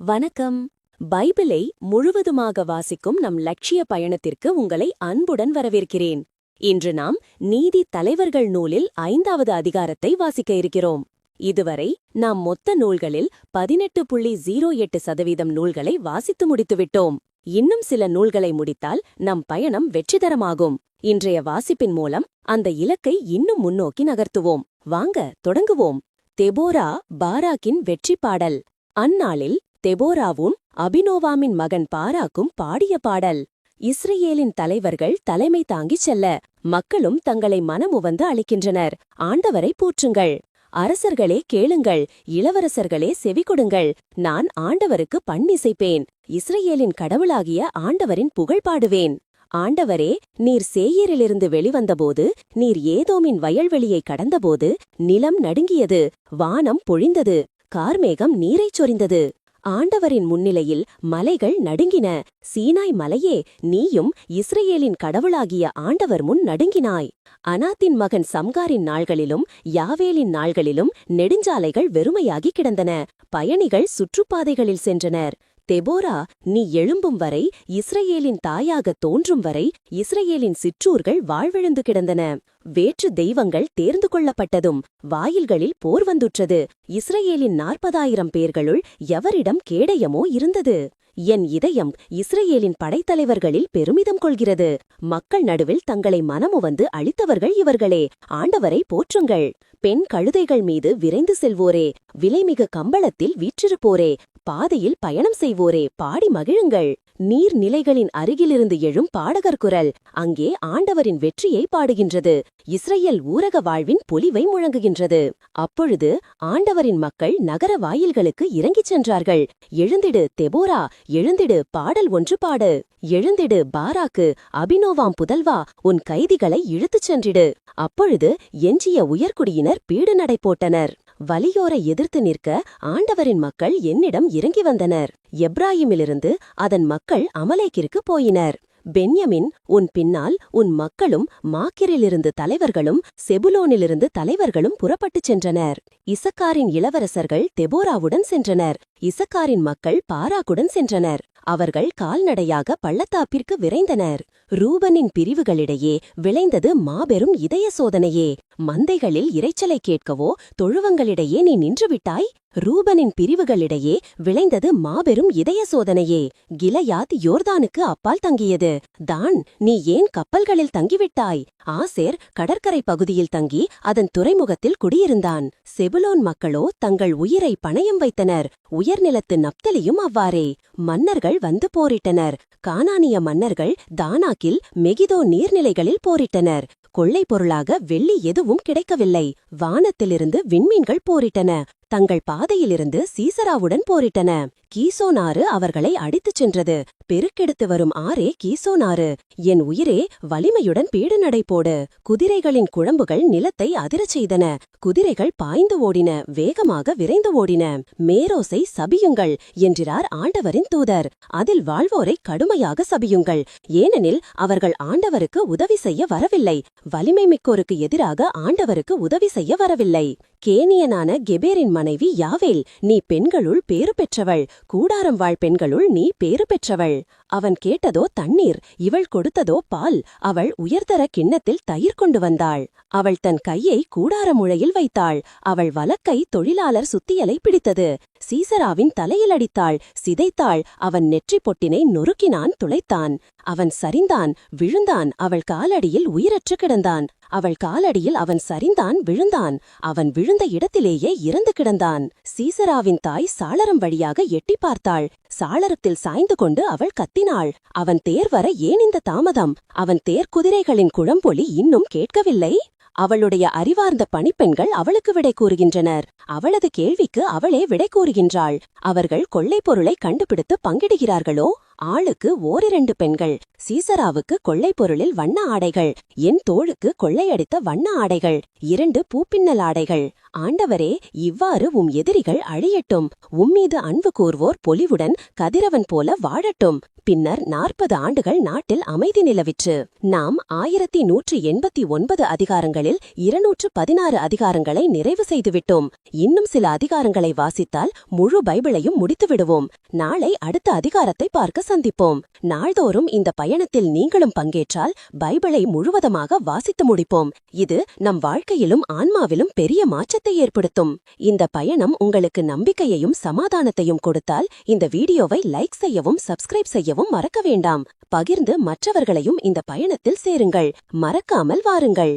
வணக்கம். பைபிளை முழுவதுமாக வாசிக்கும் நம் லட்சிய பயணத்திற்கு உங்களை அன்புடன் வரவேற்கிறேன். இன்று நாம் நீதி தலைவர்கள் நூலில் 5வது அதிகாரத்தை வாசிக்க இருக்கிறோம். இதுவரை நாம் மொத்த நூல்களில் 18.08% நூல்களை வாசித்து முடித்துவிட்டோம். இன்னும் சில நூல்களை முடித்தால் நம் பயணம் வெற்றிகரமாகும். இன்றைய வாசிப்பின் மூலம் அந்த இலக்கை இன்னும் முன்னோக்கி நகர்த்துவோம். வாங்க தொடங்குவோம். தெபோரா பாராக்கின் வெற்றி பாடல். அந்நாளில் தெபோராவும் அபினோவாமின் மகன் பாராக்கும் பாடிய பாடல். இஸ்ரேலின் தலைவர்கள் தலைமை தாங்கிச் செல்ல மக்களும் தங்களை மனமுவந்து அளிக்கின்றனர். ஆண்டவரை போற்றுங்கள். அரசர்களே கேளுங்கள், இளவரசர்களே செவிகொடுங்கள். நான் ஆண்டவருக்கு பண்ணிசைப்பேன். இஸ்ரேலின் கடவுளாகிய ஆண்டவரின் புகழ் பாடுவேன். ஆண்டவரே, நீர் சேயீரிலிருந்து வெளிவந்தபோது, நீர் ஏதோமின் வயல்வெளியை கடந்தபோது நிலம் நடுங்கியது, வானம் பொழிந்தது, கார்மேகம் நீரைச் சொரிந்தது. ஆண்டவரின் முன்னிலையில் மலைகள் நடுங்கின. சீனாய் மலையே, நீயும் இஸ்ரேலின் கடவுளாகிய ஆண்டவர் முன் நடுங்கினாய். அனாத்தின் மகன் சம்காரின் நாள்களிலும் யாவேலின் நாள்களிலும் நெடுஞ்சாலைகள் வெறுமையாகி கிடந்தன. பயணிகள் சுற்றுப்பாதைகளில் சென்றனர். தெபோரா, நீ எழும்பும் வரை, இஸ்ரேலின் தாயாக தோன்றும் வரை இஸ்ரேலின் சிற்றூர்கள் வாழ்விழந்து கிடந்தன. வேற்று தெய்வங்கள் தேர்ந்து கொள்ளப்பட்டதும் வாயில்களில் போர் வந்துற்றது. இஸ்ரேலின் 40,000 பேர்களுள் எவரிடம் கேடயமோ இருந்தது. என் இதயம் இஸ்ரேலின் படைத்தலைவர்களில் பெருமிதம் கொள்கிறது. மக்கள் நடுவில் தங்களை மனமுவந்து அளித்தவர்கள் இவர்களே. ஆண்டவரை போற்றுங்கள். பெண் கழுதைகள் மீது விரைந்து செல்வோரே, விலைமிகு கம்பளத்தில் வீற்றிருப்போரே, பாதையில் பயணம் செய்வோரே, பாடி மகிழுங்கள். நீர்நிலைகளின் அருகிலிருந்து எழும் பாடகர் குரல் அங்கே ஆண்டவரின் வெற்றியை பாடுகின்றது. இஸ்ரேல் ஊரக வாழ்வின் பொலிவை முழங்குகின்றது. அப்பொழுது ஆண்டவரின் மக்கள் நகர வாயில்களுக்கு இறங்கிச் சென்றார்கள். எழுந்திடு தெபோரா, எழுந்திடு, பாடல் ஒன்று பாடு. எழுந்திடு பாராக்கு, அபினோவாம் புதல்வா, உன் கைதிகளை இழுத்துச் சென்றிடு. அப்பொழுது எஞ்சிய உயர்குடியினர் பீடு நடை போட்டனர். வலியோரை எதிர்த்து நிற்க ஆண்டவரின் மக்கள் என்னிடம் இறங்கி வந்தனர். எப்ராயிமிலிருந்து அதன் மக்கள் அமலேக்கிற்கு போயினர். பென்யமின், உன் பின்னால் உன் மக்களும் மாக்கிரிலிருந்து தலைவர்களும் செபுலோனிலிருந்து தலைவர்களும் புறப்பட்டுச் சென்றனர். இசக்காரின் இளவரசர்கள் தெபோராவுடன் சென்றனர். இசக்காரின் மக்கள் பாராக்குடன் சென்றனர். அவர்கள் கால்நடையாக பள்ளத்தாப்பிற்கு விரைந்தனர். ரூபனின் பிரிவுகளிடையே விளைந்தது மாபெரும் இதய சோதனையே. மந்தைகளில் இரைச்சலை கேட்கவோ தொழுவங்களிடையே நீ நின்றுவிட்டாய். ரூபனின் பிரிவுகளிடையே விளைந்தது மாபெரும் இதய சோதனையே. கிலயாத் யோர்தானுக்கு அப்பால் தங்கியது. தான், நீ ஏன் கப்பல்களில் தங்கிவிட்டாய்? ஆசேர் கடற்கரை பகுதியில் தங்கி அதன் துறைமுகத்தில் குடியிருந்தான். செபுலோன் மக்களோ தங்கள் உயிரை பணயம் வைத்தனர். உயர்நிலத்து நப்தலியும் அவ்வாறே. மன்னர்கள் வந்து போரிட்டனர். கானானிய மன்னர்கள் தானாக்கில் மெகிதோ நீர்நிலைகளில் போரிட்டனர். கொள்ளை பொருளாக வெள்ளி எதுவும் கிடைக்கவில்லை. வானத்திலிருந்து விண்மீன்கள் போரிட்டன. தங்கள் பாதையிலிருந்து சீசராவுடன் போரிட்டன. கீசோனாறு அவர்களை அடித்துச் சென்றது. பெருக்கெடுத்து வரும் ஆறே கீசோனாறு. என் உயிரே, வலிமையுடன் பீடு நடை போடு. குதிரைகளின் குழம்புகள் நிலத்தை அதிரச் செய்தன. குதிரைகள் பாய்ந்து ஓடின, வேகமாக விரைந்து ஓடின. மேரோசை சபியுங்கள் என்றார் ஆண்டவரின் தூதர். அதில் வாழ்வோரை கடுமையாக சபியுங்கள். ஏனெனில் அவர்கள் ஆண்டவருக்கு உதவி செய்ய வரவில்லை. வலிமை மிக்கோருக்கு எதிராக ஆண்டவருக்கு உதவி செய்ய வரவில்லை. கேனியனான கெபேரின் மனைவி யாவேல், நீ பெண்களுள் பேறு பெற்றவள். கூடாரம் வாழ் பெண்களுள் நீ பேறு பெற்றவள். அவன் கேட்டதோ தண்ணீர், இவள் கொடுத்ததோ பால். அவள் உயர்தர கிண்ணத்தில் தயிர் கொண்டு வந்தாள். அவள் தன் கையை கூடார முழையில் வைத்தாள். அவள் வலக்கை தொழிலாளர் சுத்தியலை பிடித்தது. சீசராவின் தலையில் அடித்தாள், சிதைத்தாள். அவன் நெற்றி பொட்டினை நொறுக்கினான், துளைத்தான். அவன் சரிந்தான், விழுந்தான். அவள் காலடியில் உயிரற்று கிடந்தான். அவள் காலடியில் அவன் சரிந்தான், விழுந்தான். அவன் விழுந்த இடத்திலேயே இறந்து கிடந்தான். சீசராவின் தாய் சாளரம் வழியாக எட்டி பார்த்தாள். சாளரத்தில் சாய்ந்து கொண்டு அவள் கத்தினாள். அவன் தேர் வர ஏன் இந்த தாமதம்? அவன் தேர் குதிரைகளின் குழம்பொலி இன்னும் கேட்கவில்லை. அவளுடைய அறிவார்ந்த பணிப்பெண்கள் அவளுக்கு விடை கூறுகின்றனர். அவளது கேள்விக்கு அவளே விடை கூறுகின்றாள். அவர்கள் கொள்ளைப் பொருளை கண்டுபிடித்து பங்கிடுகிறார்களோ? ஆளுக்கு ஓரிரண்டு பெண்கள். சீசராவுக்கு கொள்ளை பொருளில் வண்ண ஆடைகள். என் தோளுக்கு கொள்ளையடித்த வண்ண ஆடைகள். 2 பூப்பின்னல் ஆடைகள். ஆண்டவரே, இவ்வாறு எதிரிகள் அழியட்டும். உம்மீது அன்பு கூர்வோர் பொலிவுடன் கதிரவன் போல வாழட்டும். பின்னர் 40 ஆண்டுகள் நாட்டில் அமைதி நிலவிற்று. நாம் 1189 அதிகாரங்களில் 216 அதிகாரங்களை நிறைவு செய்துவிட்டோம். இன்னும் சில அதிகாரங்களை வாசித்தால் முழு பைபிளையும் முடித்து விடுவோம். நாளை அடுத்த அதிகாரத்தை பார்க்க சந்திப்போம். நாள்தோறும் இந்த பயணத்தில் நீங்களும் பங்கேற்றால் பைபிளை முழுவதமாக வாசித்து முடிப்போம். இது நம் வாழ்க்கையிலும் ஆன்மாவிலும் பெரிய மாற்றத்தை ஏற்படுத்தும். இந்த பயணம் உங்களுக்கு நம்பிக்கையையும் சமாதானத்தையும் கொடுத்தால் இந்த வீடியோவை லைக் செய்யவும் சப்ஸ்கிரைப் செய்யவும் மறக்க வேண்டாம். பகிர்ந்து மற்றவர்களையும் இந்த பயணத்தில் சேருங்கள். மறக்காமல் வாருங்கள்.